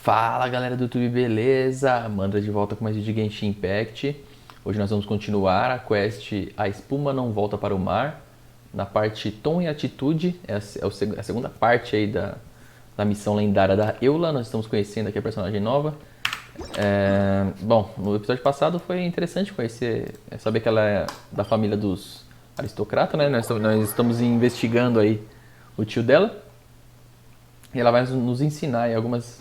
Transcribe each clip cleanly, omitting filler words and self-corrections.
Fala galera do YouTube, beleza? Manda de volta com mais vídeo de Genshin Impact. Hoje nós vamos continuar a quest A Espuma Não Volta Para o Mar, na parte Tom e Atitude. É a segunda parte aí da missão lendária da Eula. Nós estamos conhecendo aqui a personagem nova. Bom, no episódio passado foi interessante conhecer, saber que ela é da família dos aristocratas, né? Nós estamos investigando aí o tio dela. E ela vai nos ensinar aí alguns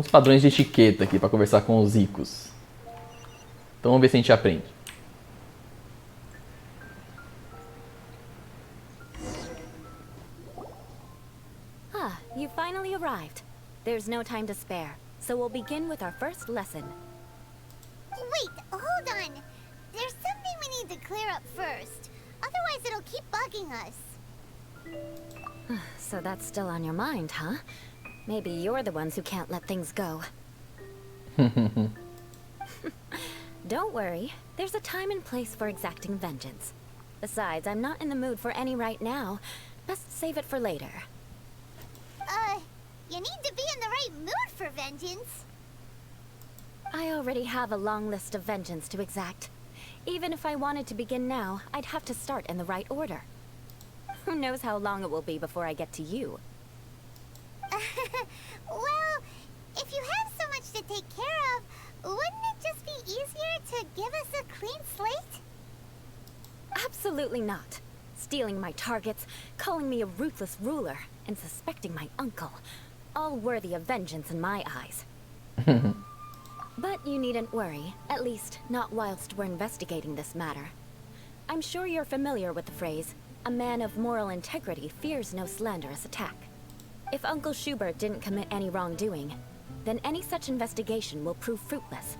padrões de etiqueta aqui para conversar com os ricos. Então vamos ver se a gente aprende. You finally arrived. There's no time to spare, so we'll begin with our first lesson. Wait, hold on. There's something we need to clear up first. Otherwise it'll keep bugging us. So that's still on your mind, huh? Maybe you're the ones who can't let things go. Don't worry. There's a time and place for exacting vengeance. Besides, I'm not in the mood for any right now. Best save it for later. You need to be in the right mood for vengeance. I already have a long list of vengeance to exact. Even if I wanted to begin now, I'd have to start in the right order. Who knows how long it will be before I get to you? Well, if you have so much to take care of, wouldn't it just be easier to give us a clean slate? Absolutely not. Stealing my targets, calling me a ruthless ruler, and suspecting my uncle. All worthy of vengeance in my eyes. But you needn't worry, at least not whilst we're investigating this matter. I'm sure you're familiar with the phrase, a man of moral integrity fears no slanderous attack. If Uncle Schubert didn't commit any wrongdoing, then any such investigation will prove fruitless.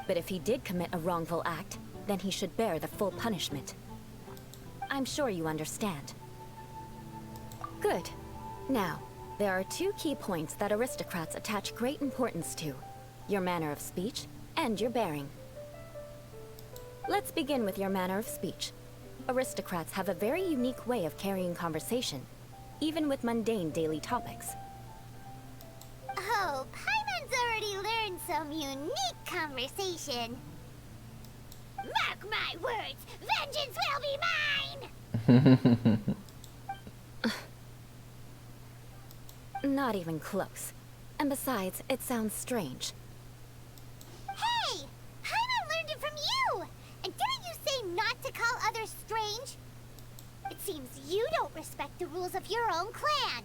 But if he did commit a wrongful act, then he should bear the full punishment. I'm sure you understand. Good. Now, there are two key points that aristocrats attach great importance to: your manner of speech and your bearing. Let's begin with your manner of speech. Aristocrats have a very unique way of carrying conversation, even with mundane daily topics. Oh, Paimon's already learned some unique conversation. Mark my words, vengeance will be mine! Not even close. And besides, it sounds strange. Hey! Paimon learned it from you! And didn't you say not to call others strange? It seems you don't respect the rules of your own clan.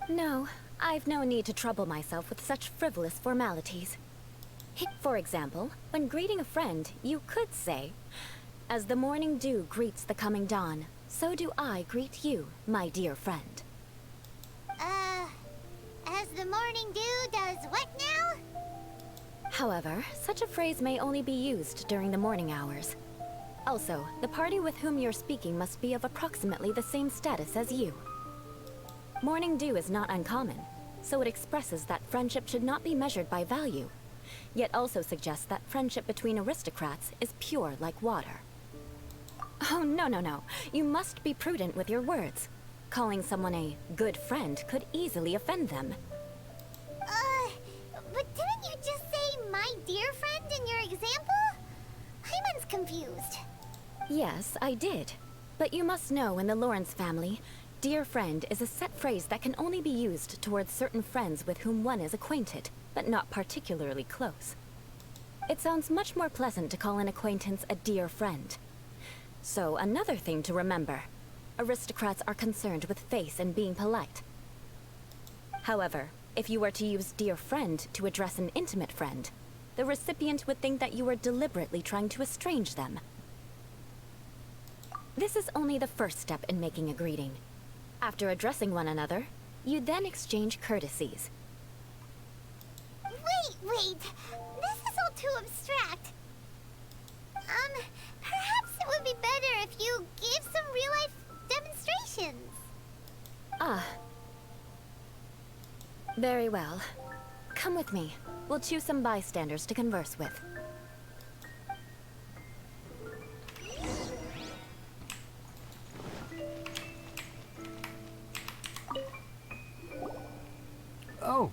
No, I've no need to trouble myself with such frivolous formalities. For example, when greeting a friend, you could say, "As the morning dew greets the coming dawn, so do I greet you, my dear friend." As the morning dew does what now? However, such a phrase may only be used during the morning hours. Also, the party with whom you're speaking must be of approximately the same status as you. Morning dew is not uncommon, so it expresses that friendship should not be measured by value, yet also suggests that friendship between aristocrats is pure like water. Oh, no. You must be prudent with your words. Calling someone a good friend could easily offend them. But didn't you just say my dear friend in your example? Paimon's confused. Yes, I did. But you must know, in the Lawrence family, dear friend is a set phrase that can only be used towards certain friends with whom one is acquainted, but not particularly close. It sounds much more pleasant to call an acquaintance a dear friend. So, another thing to remember. Aristocrats are concerned with face and being polite. However, if you were to use dear friend to address an intimate friend, the recipient would think that you were deliberately trying to estrange them. This is only the first step in making a greeting. After addressing one another, you then exchange courtesies. Wait. This is all too abstract. Perhaps it would be better if you gave some real-life demonstrations. Very well. Come with me. We'll choose some bystanders to converse with. Oh,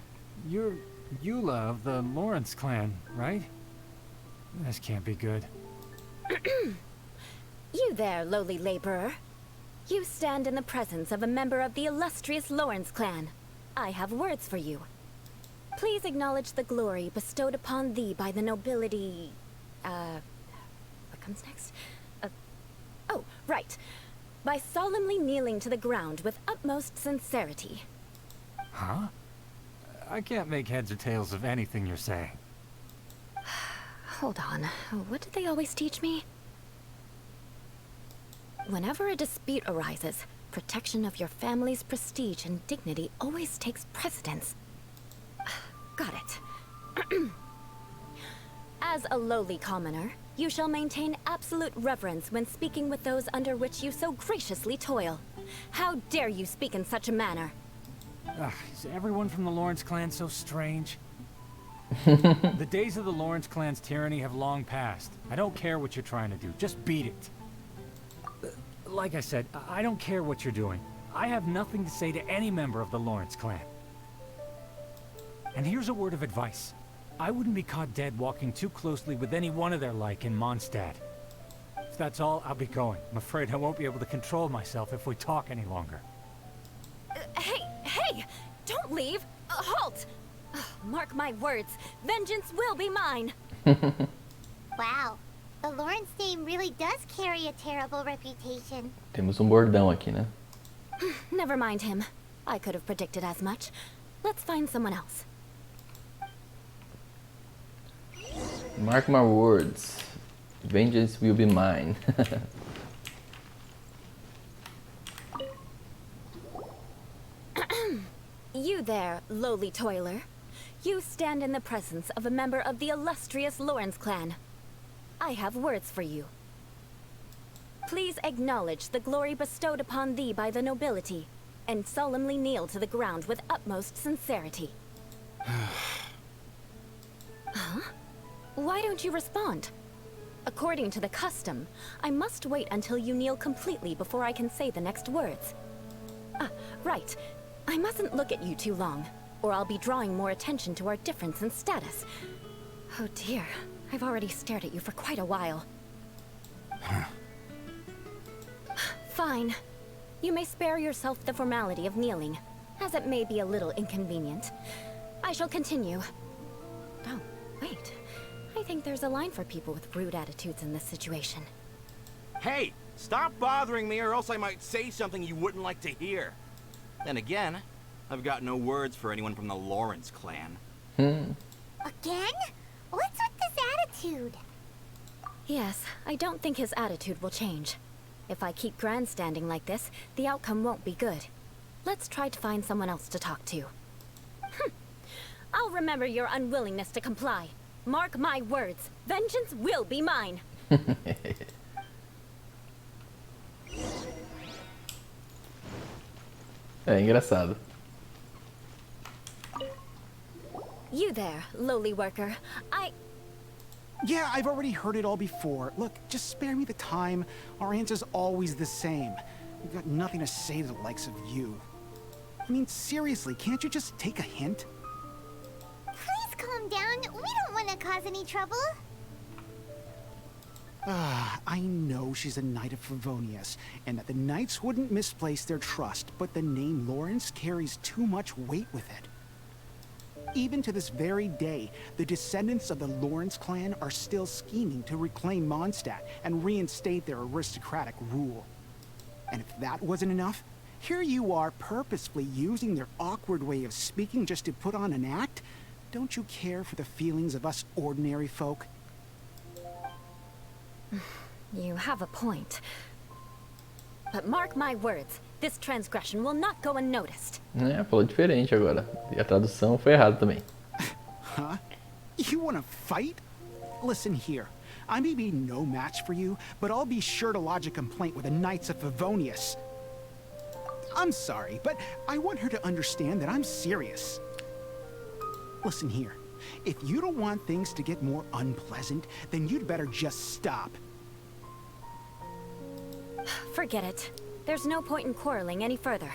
Eula of the Lawrence clan, right? This can't be good. You there, lowly laborer. You stand in the presence of a member of the illustrious Lawrence clan. I have words for you. Please acknowledge the glory bestowed upon thee by the nobility... what comes next? Oh, right. By solemnly kneeling to the ground with utmost sincerity. Huh? I can't make heads or tails of anything you're saying. Hold on. What did they always teach me? Whenever a dispute arises, protection of your family's prestige and dignity always takes precedence. Got it. As a lowly commoner, you shall maintain absolute reverence when speaking with those under which you so graciously toil. How dare you speak in such a manner? Is everyone from the Lawrence clan so strange? The days of the Lawrence clan's tyranny have long passed. I don't care what you're trying to do. Just beat it. Like I said, I don't care what you're doing. I have nothing to say to any member of the Lawrence clan. And here's a word of advice. I wouldn't be caught dead walking too closely with any one of their like in Mondstadt. If that's all, I'll be going. I'm afraid I won't be able to control myself if we talk any longer. Hey! Don't leave! Halt! Mark my words, vengeance will be mine! Wow, the Lawrence name really does carry a terrible reputation. Temos bordão aqui, né? Never mind him. I could have predicted as much. Let's find someone else. Mark my words. Vengeance will be mine. You there, lowly toiler. You stand in the presence of a member of the illustrious Lawrence clan. I have words for you. Please acknowledge the glory bestowed upon thee by the nobility, and solemnly kneel to the ground with utmost sincerity. Huh? Why don't you respond? According to the custom, I must wait until you kneel completely before I can say the next words. Right. I mustn't look at you too long, or I'll be drawing more attention to our difference in status. Oh dear, I've already stared at you for quite a while. Fine. You may spare yourself the formality of kneeling, as it may be a little inconvenient. I shall continue. Oh, wait. I think there's a line for people with rude attitudes in this situation. Hey, stop bothering me or else I might say something you wouldn't like to hear. Then again, I've got no words for anyone from the Lawrence clan. Again? What's with this attitude? Yes, I don't think his attitude will change. If I keep grandstanding like this, the outcome won't be good. Let's try to find someone else to talk to. I'll remember your unwillingness to comply. Mark my words, vengeance will be mine. É engraçado. You there, lowly worker. Yeah, I've already heard it all before. Look, just spare me the time. Our answer's always the same. We've got nothing to say to the likes of you. I mean, seriously, can't you just take a hint? Please calm down. We don't want to cause any trouble. I know she's a knight of Favonius, and that the knights wouldn't misplace their trust, but the name Lawrence carries too much weight with it. Even to this very day, the descendants of the Lawrence clan are still scheming to reclaim Mondstadt and reinstate their aristocratic rule. And if that wasn't enough, here you are purposefully using their awkward way of speaking just to put on an act? Don't you care for the feelings of us ordinary folk? You have a point. But mark my words, this transgression will not go unnoticed. É, falou diferente agora. E a tradução foi errada também. Huh? You wanna fight? Listen here. I may be no match for you, but I'll be sure to lodge a complaint with the Knights of Favonius. I'm sorry, but I want her to understand that I'm serious. Listen here. If you don't want things to get more unpleasant, then you'd better just stop. Forget it. There's no point in quarreling any further.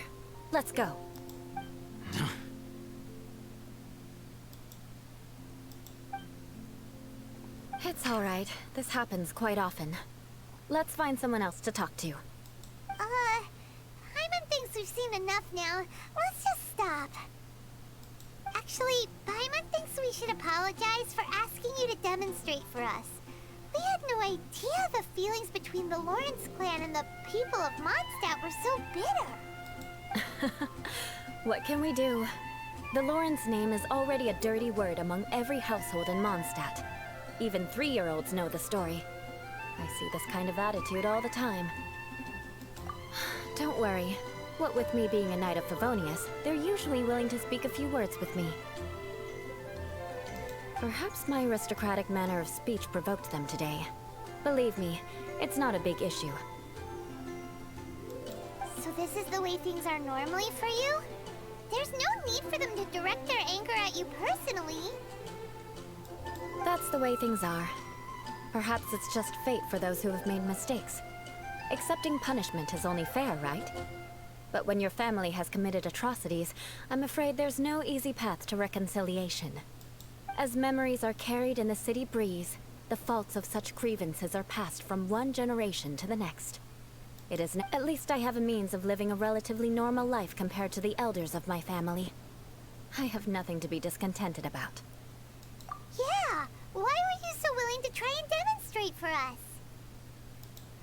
Let's go. All right, this happens quite often. Let's find someone else to talk to. Paimon thinks we've seen enough now. Let's just stop. Actually, Paimon thinks we should apologize for asking you to demonstrate for us. We had no idea the feelings between the Lawrence clan and the people of Mondstadt were so bitter. What can we do? The Lawrence name is already a dirty word among every household in Mondstadt. Even 3-year-olds know the story. I see this kind of attitude all the time. Don't worry. What with me being a Knight of Favonius, they're usually willing to speak a few words with me. Perhaps my aristocratic manner of speech provoked them today. Believe me, it's not a big issue. So this is the way things are normally for you? There's no need for them to direct their anger at you personally. That's the way things are. Perhaps it's just fate for those who have made mistakes. Accepting punishment is only fair, right? But when your family has committed atrocities, I'm afraid there's no easy path to reconciliation. As memories are carried in the city breeze, the faults of such grievances are passed from one generation to the next. At least I have a means of living a relatively normal life compared to the elders of my family. I have nothing to be discontented about. Yeah, why were you so willing to try and demonstrate for us?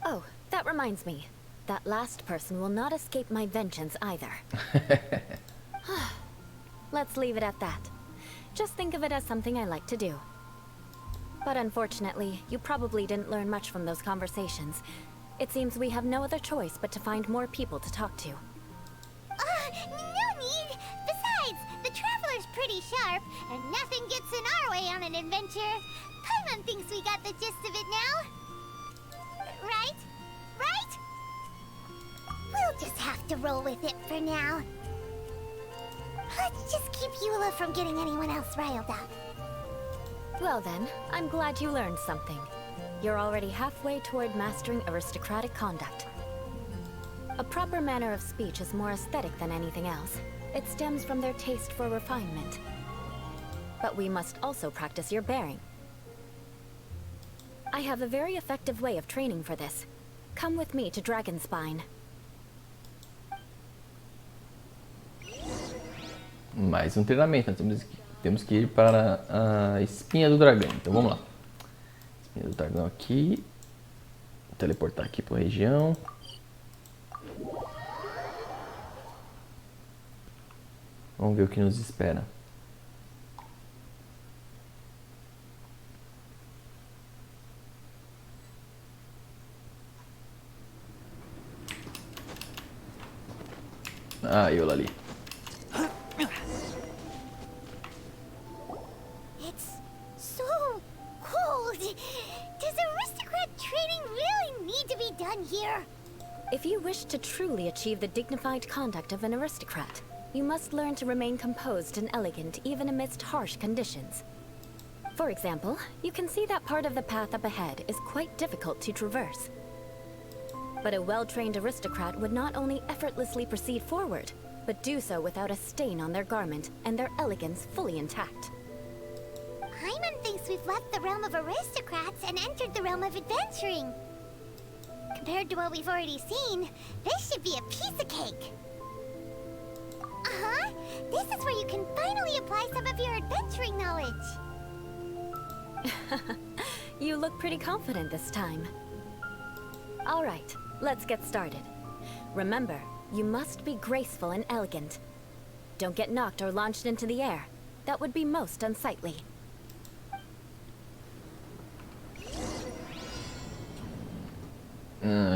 Oh, that reminds me. That last person will not escape my vengeance either. Let's leave it at that. Just think of it as something I like to do. But unfortunately, you probably didn't learn much from those conversations. It seems we have no other choice but to find more people to talk to. No need! Besides, the Traveler's pretty sharp, and nothing gets in our way on an adventure. Paimon thinks we got the gist of it now. Right? Right? We'll just have to roll with it for now. Let's just keep Eula from getting anyone else riled up. Well then, I'm glad you learned something. You're already halfway toward mastering aristocratic conduct. A proper manner of speech is more aesthetic than anything else. It stems from their taste for refinement. But we must also practice your bearing. I have a very effective way of training for this. Come with me to Dragonspine. Mais um treinamento. Temos que ir para a espinha do dragão. Então vamos lá. Espinha do dragão aqui. Vou teleportar aqui para a região. Vamos ver o que nos espera. Ah, Eula ali. It's so cold. Does aristocrat training really need to be done here? If you wish to truly achieve the dignified conduct of an aristocrat, you must learn to remain composed and elegant even amidst harsh conditions. For example, you can see that part of the path up ahead is quite difficult to traverse. But a well-trained aristocrat would not only effortlessly proceed forward, but do so without a stain on their garment and their elegance fully intact. Paimon thinks we've left the realm of aristocrats and entered the realm of adventuring. Compared to what we've already seen, this should be a piece of cake. Uh-huh. This is where you can finally apply some of your adventuring knowledge. You look pretty confident this time. All right, let's get started. Remember, you must be graceful and elegant. Don't get knocked or launched into the air. That would be most unsightly.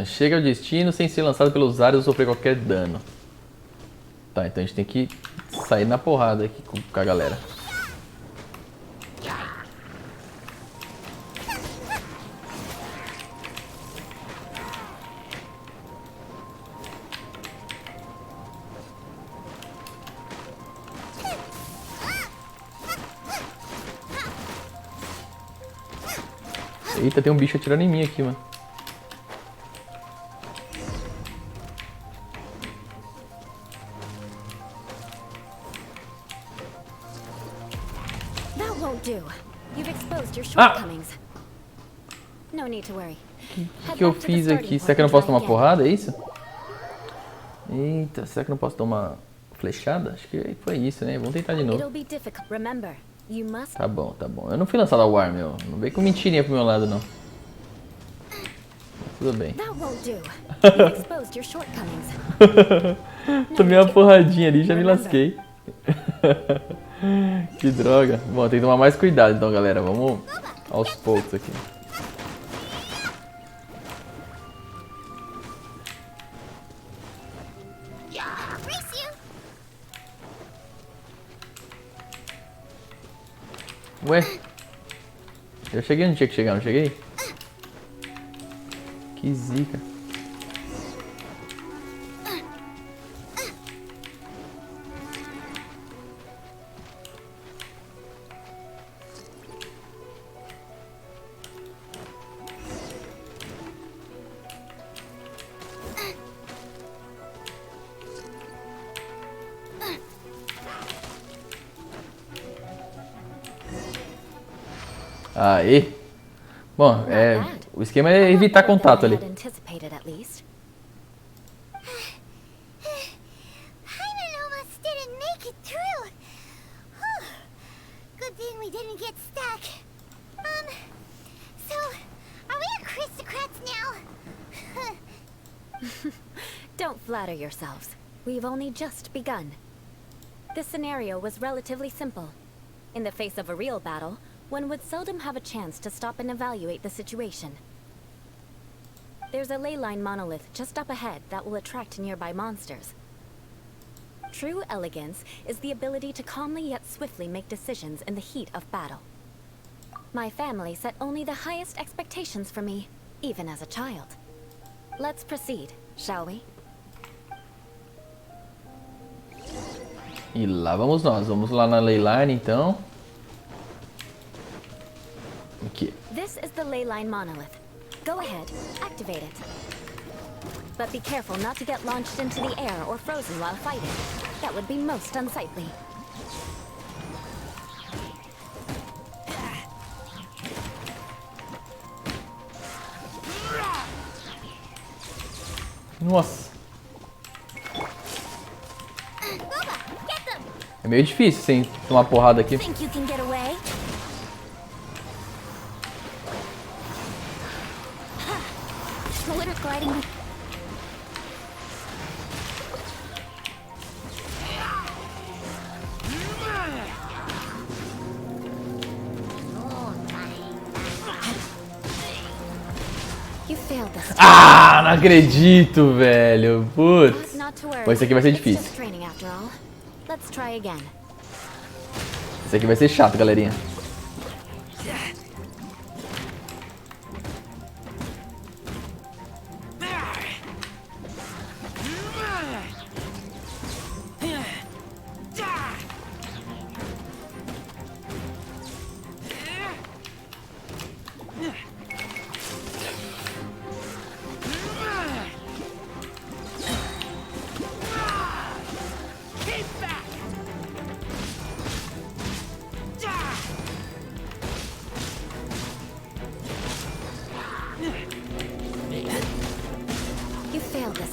Chega ao destino sem ser lançado pelos ares ou sofrer qualquer dano. Tá, então a gente tem que sair na porrada aqui com a galera. Eita, tem um bicho atirando em mim aqui, mano. That won't do. You've exposed your shortcomings. No need to worry. O que eu fiz aqui? Será que eu não posso tomar porrada? É isso? Eita, será que eu não posso tomar flechada? Acho que foi isso, né? Vamos tentar de novo. Tá bom, tá bom. Eu não fui lançado ao ar, meu. Não veio com mentirinha pro meu lado, não. Tudo bem. Tomei uma porradinha ali e já me lasquei. Que droga. Bom, tem que tomar mais cuidado então, galera. Vamos aos poucos aqui. Ué? Eu cheguei onde tinha que chegar, não cheguei? Que zica. Aí. Bom, o esquema é evitar contato ali. Don't flatter yourselves. We've only just begun. This scenario was relatively simple. In the face of a real battle, one would seldom have a chance to stop and evaluate the situation. There's a ley line monolith just up ahead that will attract nearby monsters. True elegance is the ability to calmly yet swiftly make decisions in the heat of battle. My family set only the highest expectations for me, even as a child. Let's proceed, shall we? E lá vamos nós. Vamos lá na ley line então. Aqui. This is the ley line monolith. Go ahead, activate it. But be careful not to get launched into the air or frozen while fighting. That would be most unsightly. Nossa. É meio difícil sem tomar porrada aqui. Think you can get away? Ah, não acredito, velho. Putz. Pô, esse aqui vai ser difícil. Esse aqui vai ser chato, galerinha.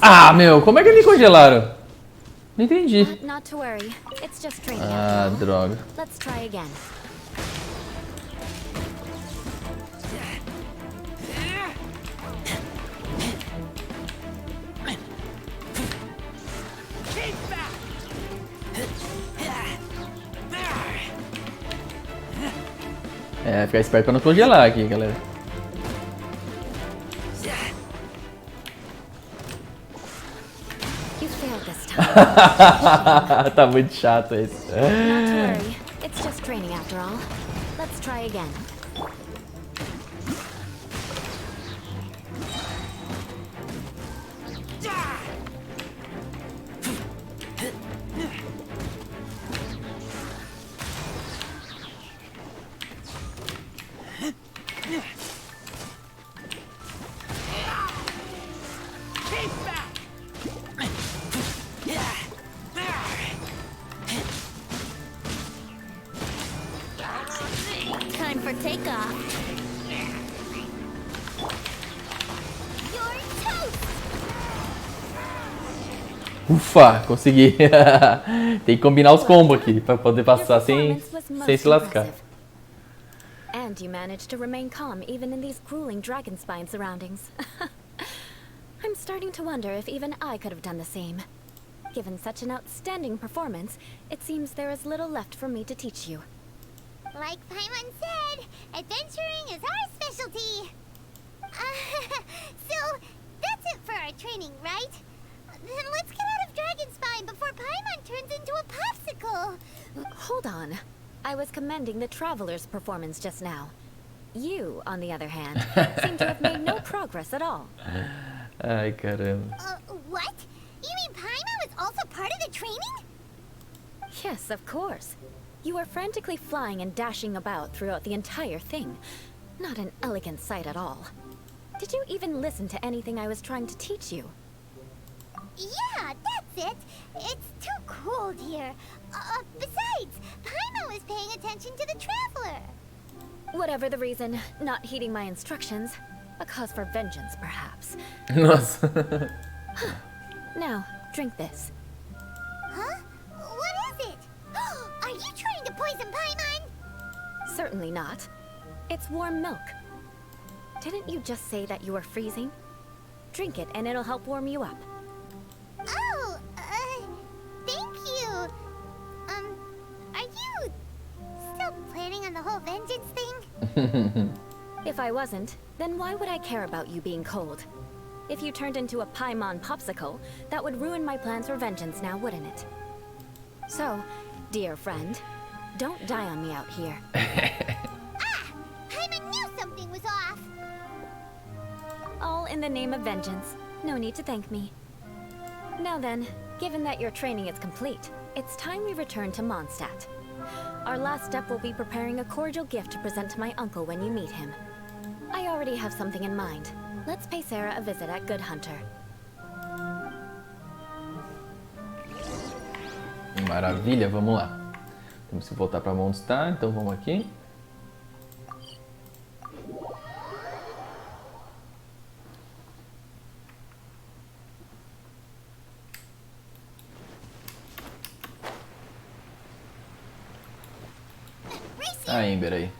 Ah, meu, como é que me congelaram? Não entendi. Ah, droga. É, ficar esperto pra não congelar aqui, galera. Tá muito chato esse. Ufa, consegui. Tem que combinar os combos aqui pra poder passar sem se lascar. And you managed to remain calm even in these grueling dragonspine surroundings. I'm starting to wonder if even I could have done the same. Given such an outstanding performance, it seems there is little left for me to teach you. Like Paimon said, adventuring is our specialty. So, that's it for our training, right? Then let's get out of Dragonspine before Paimon turns into a popsicle. Hold on. I was commending the Traveler's performance just now. You, on the other hand, seem to have made no progress at all. Ai, caramba. What? You mean Paimon was also part of the training? Yes, of course. You were frantically flying and dashing about throughout the entire thing. Not an elegant sight at all. Did you even listen to anything I was trying to teach you? Yeah, that's it. It's too cold here. Besides, Paimon was paying attention to the Traveler. Whatever the reason, not heeding my instructions. A cause for vengeance, perhaps. Nossa. Now, drink this. Huh? What is it? Are you trying to poison Paimon? Certainly not. It's warm milk. Didn't you just say that you were freezing? Drink it and it'll help warm you up. Oh, thank you. Are you still planning on the whole vengeance thing? If I wasn't, then why would I care about you being cold? If you turned into a Paimon popsicle, that would ruin my plans for vengeance now, wouldn't it? So, dear friend, don't die on me out here. Paimon knew something was off. All in the name of vengeance. No need to thank me. Now then, given that your training is complete, it's time we return to Mondstadt. Our last step will be preparing a cordial gift to present to my uncle when you meet him. I already have something in mind. Let's pay Sarah a visit at Good Hunter. Maravilha, vamos lá. Temos que voltar para Mondstadt, então vamos aqui. A Ember aí.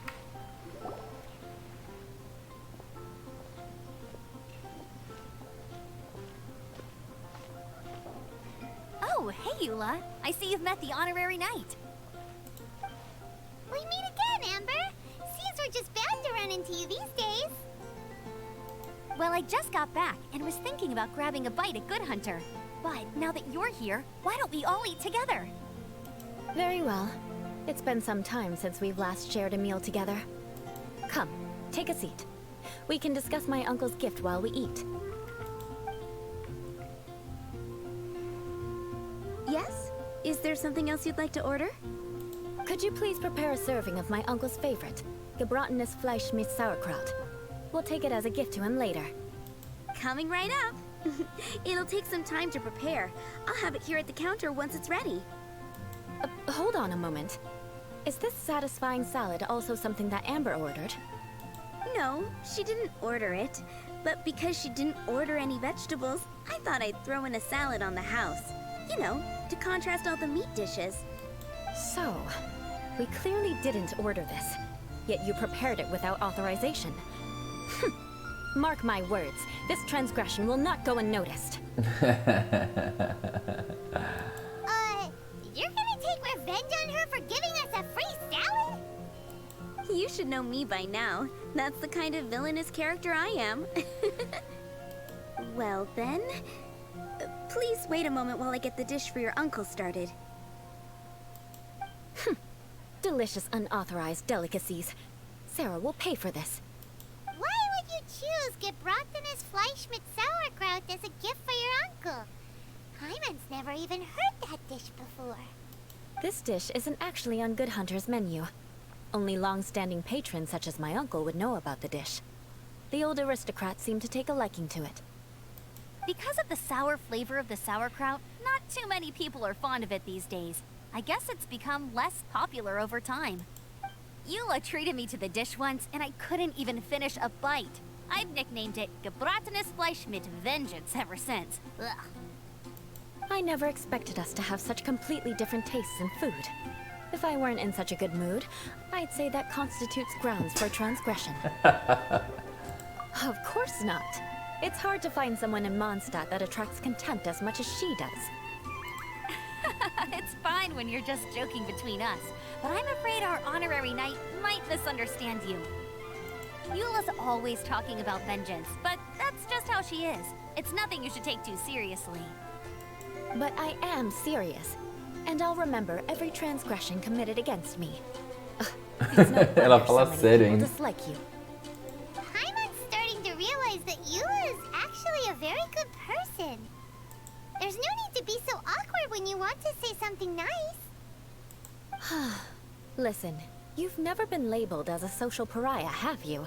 Oh, hey, Eula. I see you've met the honorary knight. We meet again, Amber. Seems we're just bound to run into you these days. Well, I just got back and was thinking about grabbing a bite at Good Hunter. But now that you're here, why don't we all eat together? Very well. It's been some time since we've last shared a meal together. Come, take a seat. We can discuss my uncle's gift while we eat. Yes? Is there something else you'd like to order? Could you please prepare a serving of my uncle's favorite, gebratenes Fleisch mit Sauerkraut? We'll take it as a gift to him later. Coming right up. It'll take some time to prepare. I'll have it here at the counter once it's ready. Hold on a moment. Is this satisfying salad also something that Amber ordered? No, she didn't order it. But because she didn't order any vegetables, I thought I'd throw in a salad on the house. You know, to contrast all the meat dishes. So, we clearly didn't order this, yet you prepared it without authorization. Mark my words, this transgression will not go unnoticed. You're gonna take revenge on her for giving us a free salad? You should know me by now. That's the kind of villainous character I am. Well then, please wait a moment while I get the dish for your uncle started. Delicious unauthorized delicacies. Sarah will pay for this. Why would you choose gebratenes Fleisch mit Sauerkraut as a gift for your uncle? Paimon's never even heard that dish before. This dish isn't actually on Good Hunter's menu. Only long-standing patrons such as my uncle would know about the dish. The old aristocrats seem to take a liking to it. Because of the sour flavor of the sauerkraut, not too many people are fond of it these days. I guess it's become less popular over time. Eula treated me to the dish once, and I couldn't even finish a bite. I've nicknamed it gebratenes Fleisch mit Vengeance ever since. Ugh. I never expected us to have such completely different tastes in food. If I weren't in such a good mood, I'd say that constitutes grounds for transgression. Of course not. It's hard to find someone in Mondstadt that attracts contempt as much as she does. It's fine when you're just joking between us, but I'm afraid our honorary knight might misunderstand you. Eula's always talking about vengeance, but that's just how she is. It's nothing you should take too seriously. But I am serious, and I'll remember every transgression committed against me. It's no Ela wonder fala so many sério people ainda. dislike you. Paimon's starting to realize that Eula is actually a very good person. There's no need to be so awkward when you want to say something nice. Listen, you've never been labeled as a social pariah, have you?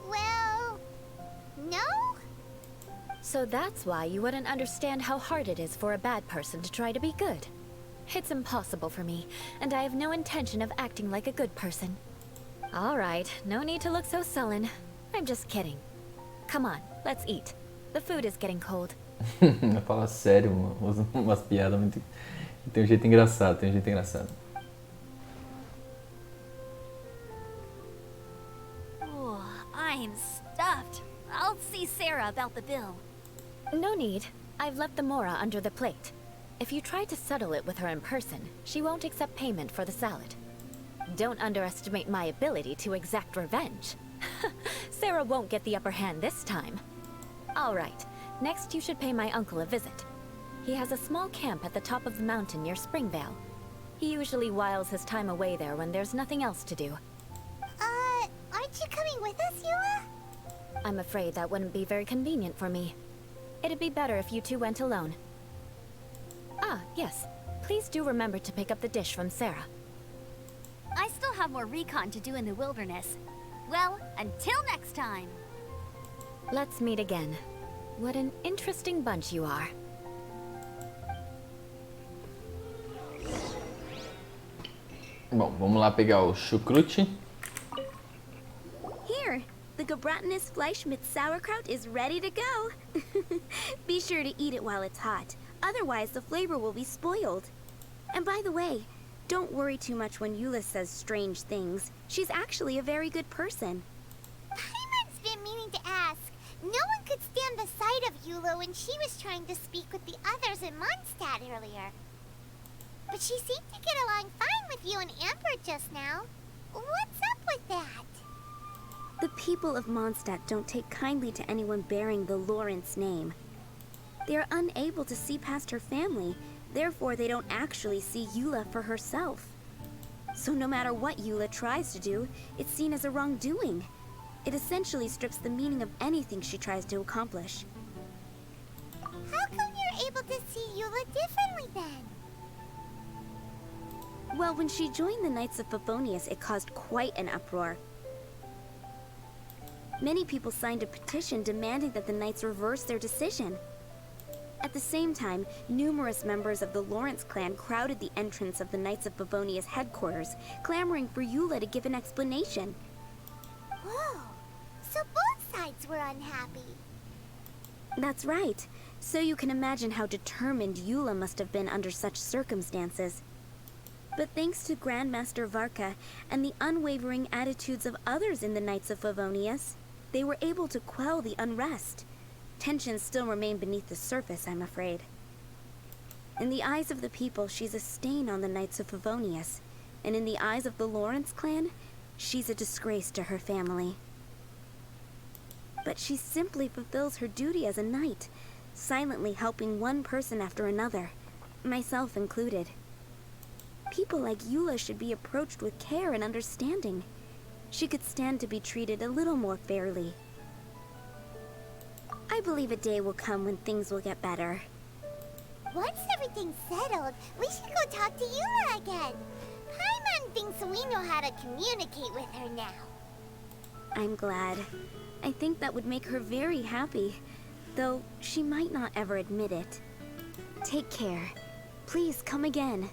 Well, no? So that's why you wouldn't understand how hard it is for a bad person to try to be good. It's impossible for me, and I have no intention of acting like a good person. Alright, no need to look so sullen. I'm just kidding. Come on, let's eat. The food is getting cold. Ela fala sério, usa umas piadas muito... Tem um jeito engraçado, Oh, I'm stuffed. I'll see Sarah about the bill. No need. I've left the mora under the plate. If you try to settle it with her in person, she won't accept payment for the salad. Don't underestimate my ability to exact revenge. Sarah won't get the upper hand this time. All right, next you should pay my uncle a visit. He has a small camp at the top of the mountain near Springvale. He usually whiles his time away there when there's nothing else to do. Aren't you coming with us, Eula? I'm afraid that wouldn't be very convenient for me. It'd be better if you two went alone. Ah, yes. Please do remember to pick up the dish from Sarah. I still have more recon to do in the wilderness. Well, until next time. Let's meet again. What an interesting bunch you are. Bom, vamos lá pegar o chucrute. Here, the Gebratenes Fleischmitz sauerkraut is ready to go. Be sure to eat it while it's hot. Otherwise, the flavor will be spoiled. And by the way, don't worry too much when Eula says strange things. She's actually a very good person. Paimon's been meaning to ask. No one could stand the sight of Eula when she was trying to speak with the others in Mondstadt earlier. But she seemed to get along fine with you and Amber just now. What's up with that? The people of Mondstadt don't take kindly to anyone bearing the Lawrence name. They are unable to see past her family, therefore they don't actually see Eula for herself. So no matter what Eula tries to do, it's seen as a wrongdoing. It essentially strips the meaning of anything she tries to accomplish. How come you're able to see Eula differently then? Well, when she joined the Knights of Favonius, it caused quite an uproar. Many people signed a petition demanding that the Knights reverse their decision. At the same time, numerous members of the Lawrence clan crowded the entrance of the Knights of Favonius headquarters, clamoring for Eula to give an explanation. Whoa, so both sides were unhappy. That's right. So you can imagine how determined Eula must have been under such circumstances. But thanks to Grandmaster Varka and the unwavering attitudes of others in the Knights of Favonius, they were able to quell the unrest. Tensions still remain beneath the surface, I'm afraid. In the eyes of the people, she's a stain on the Knights of Favonius, and in the eyes of the Lawrence clan, she's a disgrace to her family. But she simply fulfills her duty as a knight, silently helping one person after another, myself included. People like Eula should be approached with care and understanding. She could stand to be treated a little more fairly. I believe a day will come when things will get better. Once everything's settled, we should go talk to Eula again. Paimon thinks we know how to communicate with her now. I'm glad. I think that would make her very happy, though she might not ever admit it. Take care. Please come again.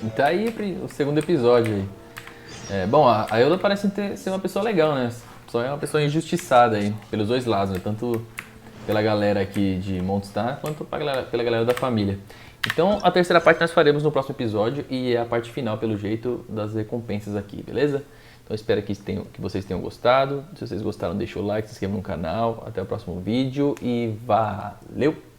E tá aí o segundo episódio aí. Bom, a Eula parece ser uma pessoa legal, né? Só é uma pessoa injustiçada aí, pelos dois lados, né? Tanto pela galera aqui de Mondstadt, quanto pela galera da família. Então, a terceira parte nós faremos no próximo episódio e é a parte final, pelo jeito, das recompensas aqui, beleza? Então, espero que vocês tenham gostado. Se vocês gostaram, deixa o like, se inscreva no canal. Até o próximo vídeo e valeu!